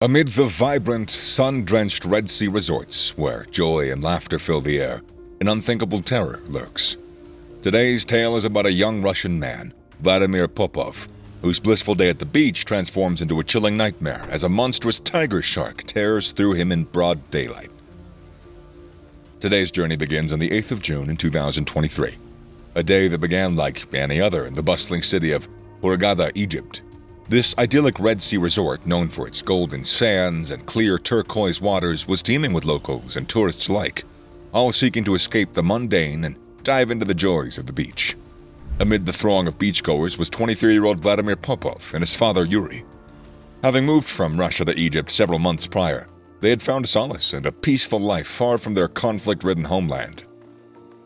Amid the vibrant, sun-drenched Red Sea resorts, where joy and laughter fill the air, an unthinkable terror lurks. Today's tale is about a young Russian man, Vladimir Popov, whose blissful day at the beach transforms into a chilling nightmare as a monstrous tiger shark tears through him in broad daylight. Today's journey begins on the 8th of June in 2023, a day that began like any other in the bustling city of Hurghada, Egypt. This idyllic Red Sea resort, known for its golden sands and clear turquoise waters, was teeming with locals and tourists alike, all seeking to escape the mundane and dive into the joys of the beach. Amid the throng of beachgoers was 23-year-old Vladimir Popov and his father Yuri. Having moved from Russia to Egypt several months prior, they had found solace and a peaceful life far from their conflict-ridden homeland.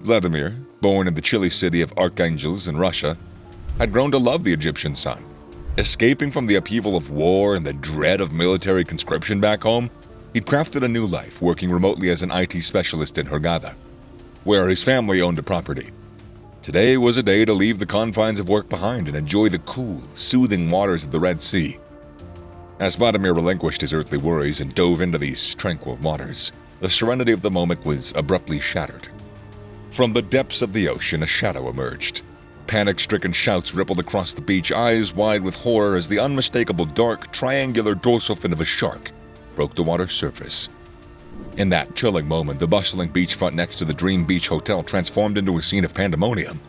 Vladimir, born in the chilly city of Archangels in Russia, had grown to love the Egyptian sun. Escaping from the upheaval of war and the dread of military conscription back home, he'd crafted a new life working remotely as an IT specialist in Hurghada, where his family owned a property. Today was a day to leave the confines of work behind and enjoy the cool, soothing waters of the Red Sea. As Vladimir relinquished his earthly worries and dove into these tranquil waters, the serenity of the moment was abruptly shattered. From the depths of the ocean, a shadow emerged. Panic-stricken shouts rippled across the beach, eyes wide with horror as the unmistakable dark, triangular dorsal fin of a shark broke the water's surface. In that chilling moment, the bustling beachfront next to the Dream Beach Hotel transformed into a scene of pandemonium.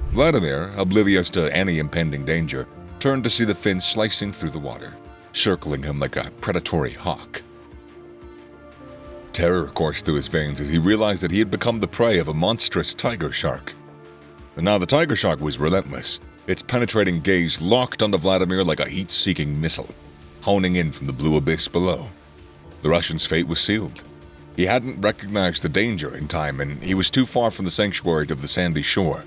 Vladimir, oblivious to any impending danger, turned to see the fin slicing through the water, circling him like a predatory hawk. Terror coursed through his veins as he realized that he had become the prey of a monstrous tiger shark. And now the tiger shark was relentless, its penetrating gaze locked onto Vladimir like a heat-seeking missile, honing in from the blue abyss below. The Russian's fate was sealed. He hadn't recognized the danger in time, and he was too far from the sanctuary of the sandy shore.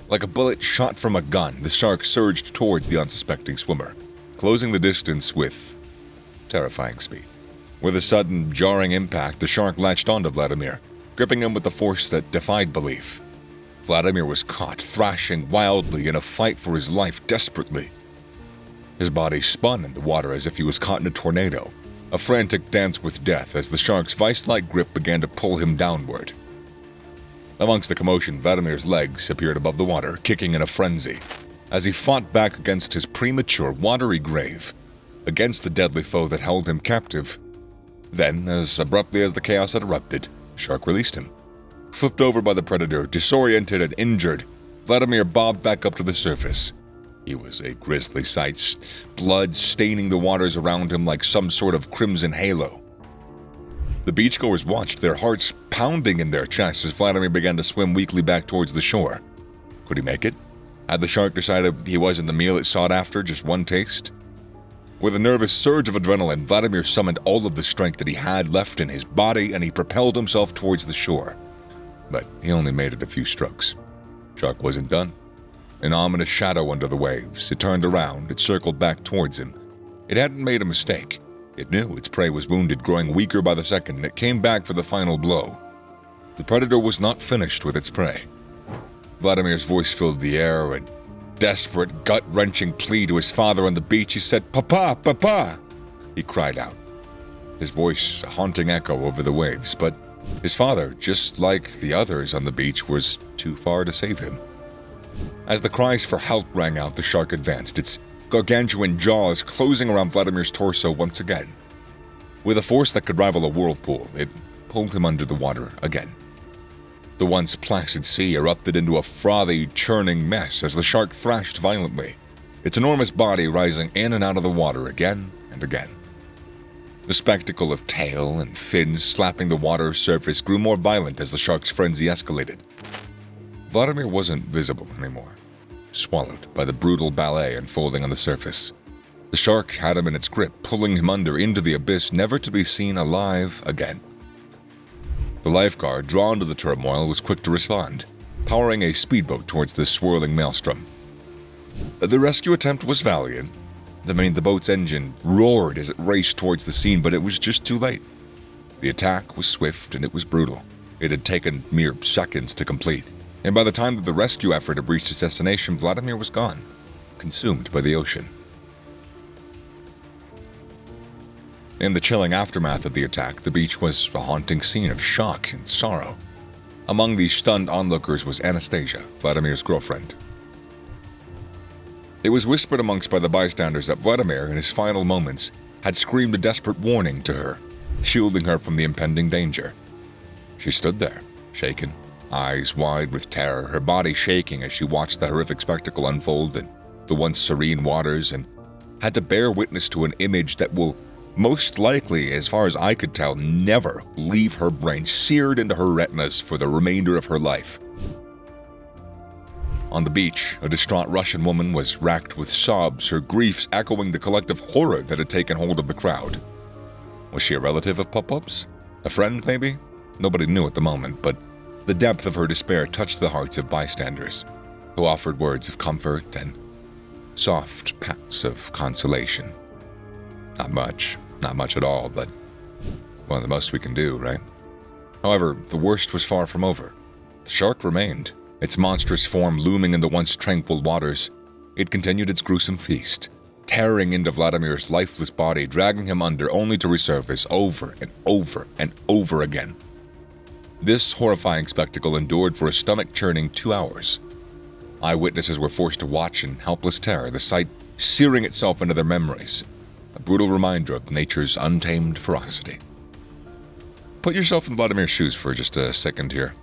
Like a bullet shot from a gun, the shark surged towards the unsuspecting swimmer, closing the distance with terrifying speed. With a sudden, jarring impact, the shark latched onto Vladimir, gripping him with a force that defied belief. Vladimir was caught, thrashing wildly in a fight for his life desperately. His body spun in the water as if he was caught in a tornado, a frantic dance with death as the shark's vice-like grip began to pull him downward. Amongst the commotion, Vladimir's legs appeared above the water, kicking in a frenzy, as he fought back against his premature, watery grave, against the deadly foe that held him captive. Then, as abruptly as the chaos had erupted, the shark released him. Flipped over by the predator, disoriented and injured, Vladimir bobbed back up to the surface. He was a grisly sight, blood staining the waters around him like some sort of crimson halo. The beachgoers watched, their hearts pounding in their chests as Vladimir began to swim weakly back towards the shore. Could he make it? Had the shark decided he wasn't the meal it sought after, just one taste? With a nervous surge of adrenaline, Vladimir summoned all of the strength that he had left in his body and he propelled himself towards the shore. But he only made it a few strokes. Shark wasn't done. An ominous shadow under the waves. It turned around, it circled back towards him. It hadn't made a mistake. It knew its prey was wounded, growing weaker by the second, and it came back for the final blow. The predator was not finished with its prey. Vladimir's voice filled the air, a desperate, gut-wrenching plea to his father on the beach. He said, "Papa, Papa!" He cried out, his voice a haunting echo over the waves, but his father, just like the others on the beach, was too far to save him. As the cries for help rang out, the shark advanced, its gargantuan jaws closing around Vladimir's torso once again. With a force that could rival a whirlpool, it pulled him under the water again. The once placid sea erupted into a frothy, churning mess as the shark thrashed violently, its enormous body rising in and out of the water again and again. The spectacle of tail and fins slapping the water's surface grew more violent as the shark's frenzy escalated. Vladimir wasn't visible anymore, swallowed by the brutal ballet unfolding on the surface. The shark had him in its grip, pulling him under into the abyss, never to be seen alive again. The lifeguard, drawn to the turmoil, was quick to respond, powering a speedboat towards the swirling maelstrom. The rescue attempt was valiant. The boat's engine roared as it raced towards the scene, but it was just too late. The attack was swift and it was brutal. It had taken mere seconds to complete, and by the time that the rescue effort had reached its destination, Vladimir was gone, consumed by the ocean. In the chilling aftermath of the attack, the beach was a haunting scene of shock and sorrow. Among these stunned onlookers was Anastasia, Vladimir's girlfriend. It was whispered amongst by the bystanders that Vladimir, in his final moments, had screamed a desperate warning to her, shielding her from the impending danger. She stood there, shaken, eyes wide with terror, her body shaking as she watched the horrific spectacle unfold in the once serene waters, and had to bear witness to an image that will most likely, as far as I could tell, never leave her brain, seared into her retinas for the remainder of her life. On the beach, a distraught Russian woman was racked with sobs, her griefs echoing the collective horror that had taken hold of the crowd. Was she a relative of Popov's? A friend, maybe? Nobody knew at the moment, but the depth of her despair touched the hearts of bystanders, who offered words of comfort and soft pats of consolation. Not much at all, but, well, the most we can do, right? However, the worst was far from over. The shark remained, its monstrous form looming in the once tranquil waters. It continued its gruesome feast, tearing into Vladimir's lifeless body, dragging him under only to resurface over and over and over again. This horrifying spectacle endured for a stomach-churning 2 hours. Eyewitnesses were forced to watch in helpless terror, the sight searing itself into their memories, a brutal reminder of nature's untamed ferocity. Put yourself in Vladimir's shoes for just a second here.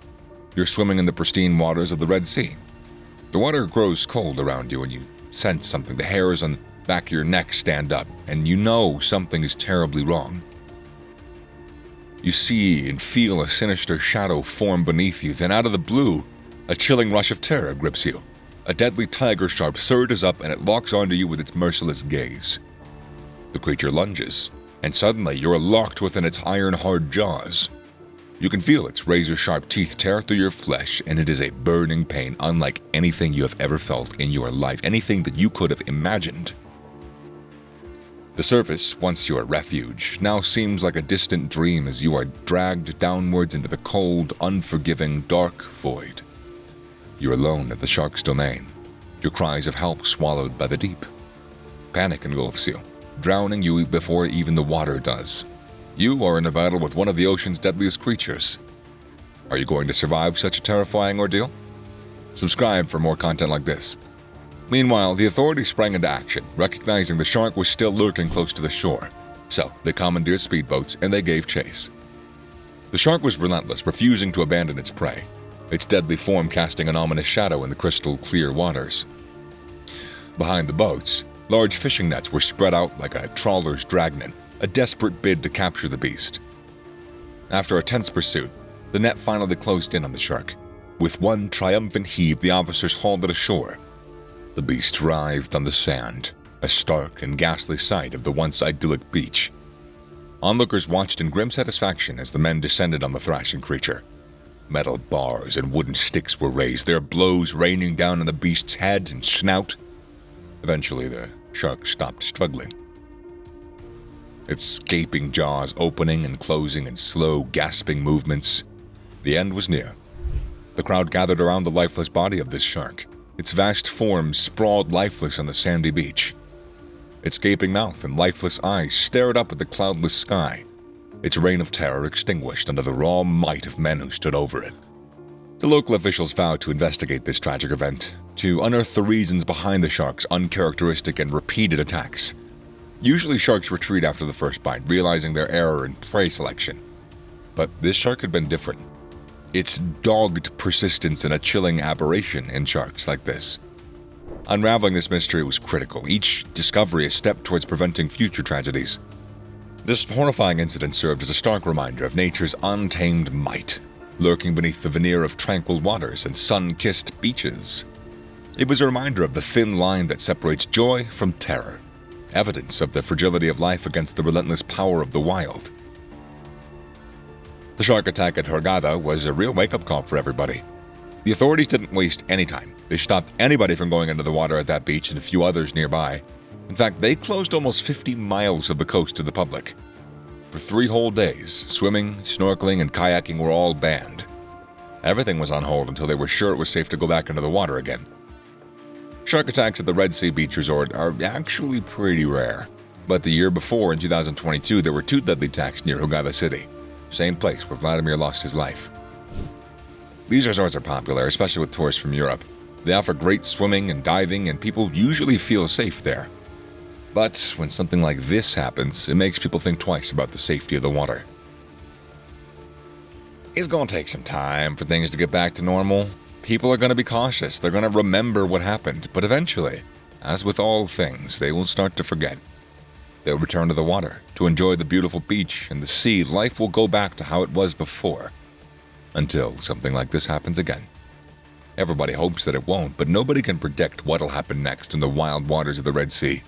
You're swimming in the pristine waters of the Red Sea. The water grows cold around you and you sense something. The hairs on the back of your neck stand up, and you know something is terribly wrong. You see and feel a sinister shadow form beneath you, then out of the blue, a chilling rush of terror grips you. A deadly tiger shark surges up and it locks onto you with its merciless gaze. The creature lunges, and suddenly you're locked within its iron-hard jaws. You can feel its razor-sharp teeth tear through your flesh, and it is a burning pain unlike anything you have ever felt in your life, anything that you could have imagined. The surface, once your refuge, now seems like a distant dream as you are dragged downwards into the cold, unforgiving, dark void. You're alone at the shark's domain, your cries of help swallowed by the deep. Panic engulfs you, drowning you before even the water does. You are in a battle with one of the ocean's deadliest creatures. Are you going to survive such a terrifying ordeal? Subscribe for more content like this. Meanwhile, the authorities sprang into action, recognizing the shark was still lurking close to the shore. So, they commandeered speedboats and they gave chase. The shark was relentless, refusing to abandon its prey, its deadly form casting an ominous shadow in the crystal-clear waters. Behind the boats, large fishing nets were spread out like a trawler's dragnet, a desperate bid to capture the beast. After a tense pursuit, the net finally closed in on the shark. With one triumphant heave, the officers hauled it ashore. The beast writhed on the sand, a stark and ghastly sight of the once idyllic beach. Onlookers watched in grim satisfaction as the men descended on the thrashing creature. Metal bars and wooden sticks were raised, their blows raining down on the beast's head and snout. Eventually, the shark stopped struggling. Its gaping jaws opening and closing in slow, gasping movements. The end was near. The crowd gathered around the lifeless body of this shark. Its vast form sprawled lifeless on the sandy beach. Its gaping mouth and lifeless eyes stared up at the cloudless sky, its reign of terror extinguished under the raw might of men who stood over it. The local officials vowed to investigate this tragic event, to unearth the reasons behind the shark's uncharacteristic and repeated attacks. Usually sharks retreat after the first bite, realizing their error in prey selection. But this shark had been different. Its dogged persistence and a chilling aberration in sharks like this. Unraveling this mystery was critical, each discovery a step towards preventing future tragedies. This horrifying incident served as a stark reminder of nature's untamed might, lurking beneath the veneer of tranquil waters and sun-kissed beaches. It was a reminder of the thin line that separates joy from terror, evidence of the fragility of life against the relentless power of the wild. The shark attack at Hurghada was a real wake-up call for everybody. The authorities didn't waste any time. They stopped anybody from going into the water at that beach and a few others nearby. In fact, they closed almost 50 miles of the coast to the public. For 3 whole days, swimming, snorkeling, and kayaking were all banned. Everything was on hold until they were sure it was safe to go back into the water again. Shark attacks at the Red Sea Beach Resort are actually pretty rare. But the year before, in 2022, there were 2 deadly attacks near Hurghada City, same place where Vladimir lost his life. These resorts are popular, especially with tourists from Europe. They offer great swimming and diving, and people usually feel safe there. But when something like this happens, it makes people think twice about the safety of the water. It's going to take some time for things to get back to normal. People are going to be cautious. They're going to remember what happened. But eventually, as with all things, they will start to forget. They'll return to the water to enjoy the beautiful beach and the sea. Life will go back to how it was before, until something like this happens again. Everybody hopes that it won't, but nobody can predict what'll happen next in the wild waters of the Red Sea.